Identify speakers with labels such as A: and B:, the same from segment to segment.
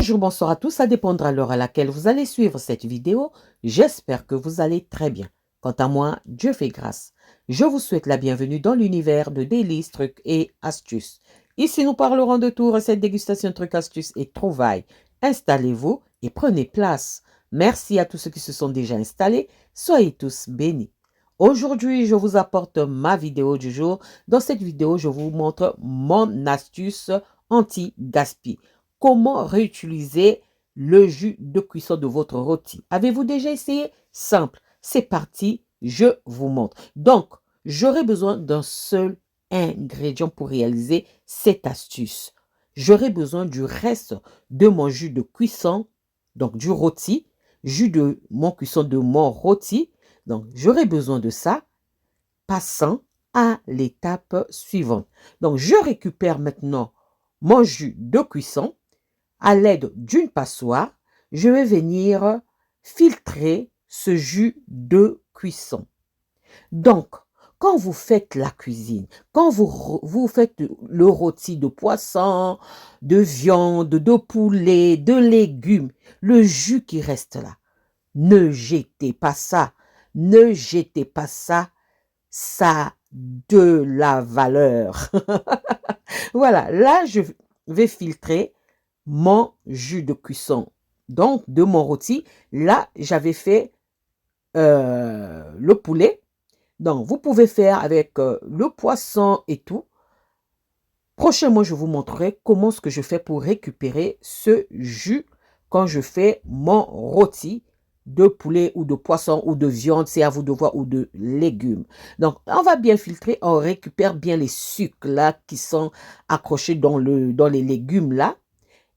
A: Bonjour, bonsoir à tous, ça dépendra de l'heure à laquelle vous allez suivre cette vidéo. J'espère que vous allez très bien. Quant à moi, Dieu fait grâce. Je vous souhaite la bienvenue dans l'univers de délices, trucs et astuces. Ici, nous parlerons de tout, recettes, dégustation, trucs, astuces et trouvailles. Installez-vous et prenez place. Merci à tous ceux qui se sont déjà installés. Soyez tous bénis. Aujourd'hui, je vous apporte ma vidéo du jour. Dans cette vidéo, je vous montre mon astuce anti-gaspi. Comment réutiliser le jus de cuisson de votre rôti? Avez-vous déjà essayé? Simple. C'est parti, je vous montre. Donc, j'aurai besoin d'un seul ingrédient pour réaliser cette astuce. J'aurai besoin du reste de mon jus de cuisson, donc du rôti, jus de mon cuisson de mon rôti. Donc, j'aurai besoin de ça, passant à l'étape suivante. Donc, je récupère maintenant mon jus de cuisson. À l'aide d'une passoire, je vais venir filtrer ce jus de cuisson. Donc, quand vous faites la cuisine, quand vous faites le rôti de poisson, de viande, de poulet, de légumes, le jus qui reste là, ne jetez pas ça. Ne jetez pas ça. Ça a de la valeur. Voilà, là, je vais filtrer mon jus de cuisson. Donc, de mon rôti, là, j'avais fait le poulet. Donc, vous pouvez faire avec le poisson et tout. Prochainement, je vous montrerai comment ce que je fais pour récupérer ce jus quand je fais mon rôti de poulet ou de poisson ou de viande, c'est à vous de voir, ou de légumes. Donc, on va bien filtrer, on récupère bien les sucres là qui sont accrochés dans les légumes là.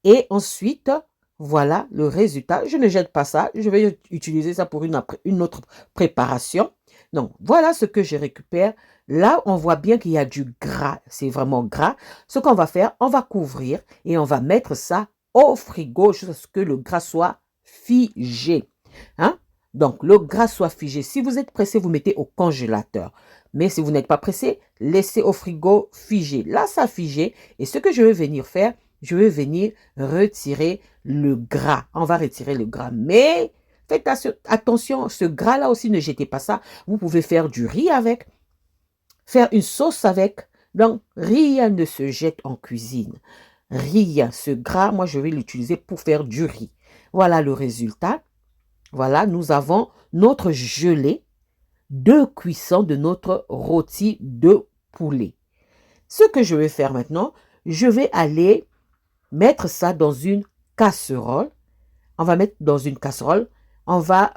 A: Et ensuite, voilà le résultat. Je ne jette pas ça. Je vais utiliser ça pour une autre préparation. Donc, voilà ce que je récupère. Là, on voit bien qu'il y a du gras. C'est vraiment gras. Ce qu'on va faire, on va couvrir et on va mettre ça au frigo jusqu'à ce que le gras soit figé. Hein? Donc, le gras soit figé. Si vous êtes pressé, vous mettez au congélateur. Mais si vous n'êtes pas pressé, laissez au frigo figé. Là, ça a figé. Et ce que je vais venir faire, je vais venir retirer le gras. On va retirer le gras. Mais faites attention, ce gras-là aussi, ne jetez pas ça. Vous pouvez faire du riz avec, faire une sauce avec. Donc, rien ne se jette en cuisine. Rien. Ce gras, moi, je vais l'utiliser pour faire du riz. Voilà le résultat. Voilà, nous avons notre gelée de cuisson de notre rôti de poulet. Ce que je vais faire maintenant, je vais aller mettre ça dans une casserole. On va mettre dans une casserole. On va,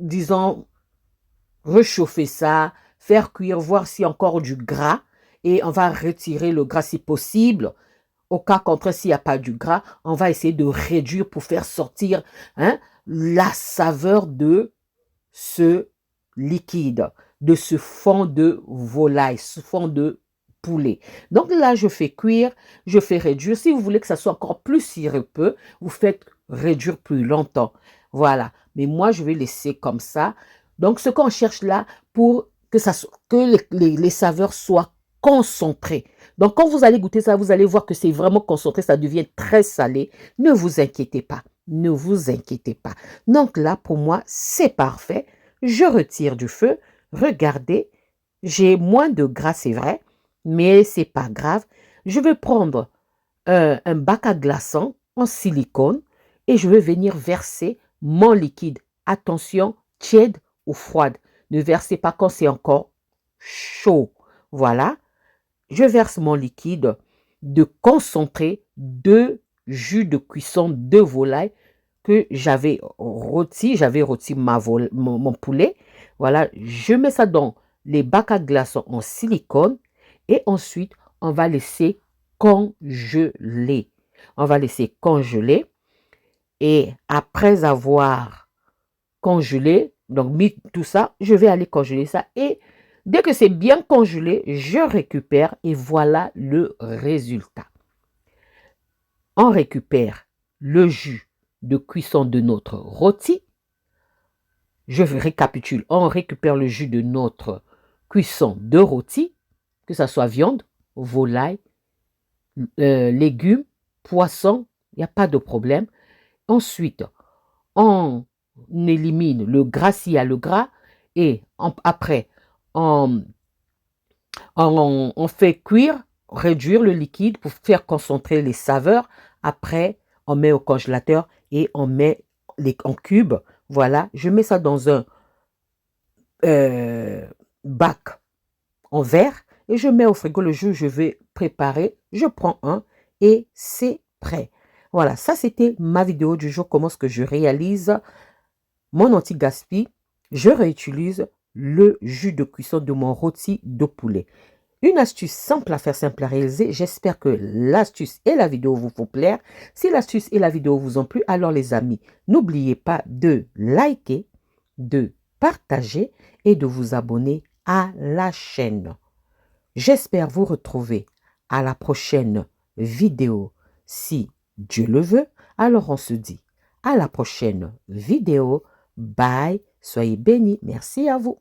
A: disons, réchauffer ça, faire cuire, voir s'il y a encore du gras. Et on va retirer le gras si possible. Au cas contraire, s'il n'y a pas du gras, on va essayer de réduire pour faire sortir la saveur de ce liquide, de ce fond de volaille, ce fond de poulet. Donc là, je fais cuire, je fais réduire. Si vous voulez que ça soit encore plus sirupeux, vous faites réduire plus longtemps. Voilà. Mais moi, je vais laisser comme ça. Donc, ce qu'on cherche là, pour que les saveurs soient concentrées. Donc, quand vous allez goûter ça, vous allez voir que c'est vraiment concentré, ça devient très salé. Ne vous inquiétez pas. Ne vous inquiétez pas. Donc là, pour moi, c'est parfait. Je retire du feu. Regardez, j'ai moins de gras, c'est vrai, mais c'est pas grave. Je vais prendre un bac à glaçons en silicone et je vais venir verser mon liquide. Attention, tiède ou froide. Ne versez pas quand c'est encore chaud. Voilà. Je verse mon liquide de concentré de jus de cuisson de volaille que j'avais rôti mon poulet. Voilà, je mets ça dans les bacs à glaçons en silicone et ensuite, on va laisser congeler. On va laisser congeler et après avoir congelé, donc mis tout ça, je vais aller congeler ça et dès que c'est bien congelé, je récupère et voilà le résultat. On récupère le jus de cuisson de notre rôti. Je récapitule. On récupère le jus de notre cuisson de rôti, que ce soit viande, volaille, légumes, poisson, il n'y a pas de problème. Ensuite, on élimine le gras s'il y a le gras. Et après, on fait cuire, réduire le liquide pour faire concentrer les saveurs. Après, on met au congélateur et on met en cubes. Voilà, je mets ça dans un bac en verre et je mets au frigo le jour où je vais préparer. Je prends un et c'est prêt. Voilà, ça c'était ma vidéo du jour, comment est-ce que je réalise mon anti-gaspi. Je réutilise le jus de cuisson de mon rôti de poulet. Une astuce simple à faire, simple à réaliser. J'espère que l'astuce et la vidéo vous font plaire. Si l'astuce et la vidéo vous ont plu, alors les amis, n'oubliez pas de liker, de partager et de vous abonner à la chaîne. J'espère vous retrouver à la prochaine vidéo. Si Dieu le veut, alors on se dit à la prochaine vidéo. Bye, soyez bénis. Merci à vous.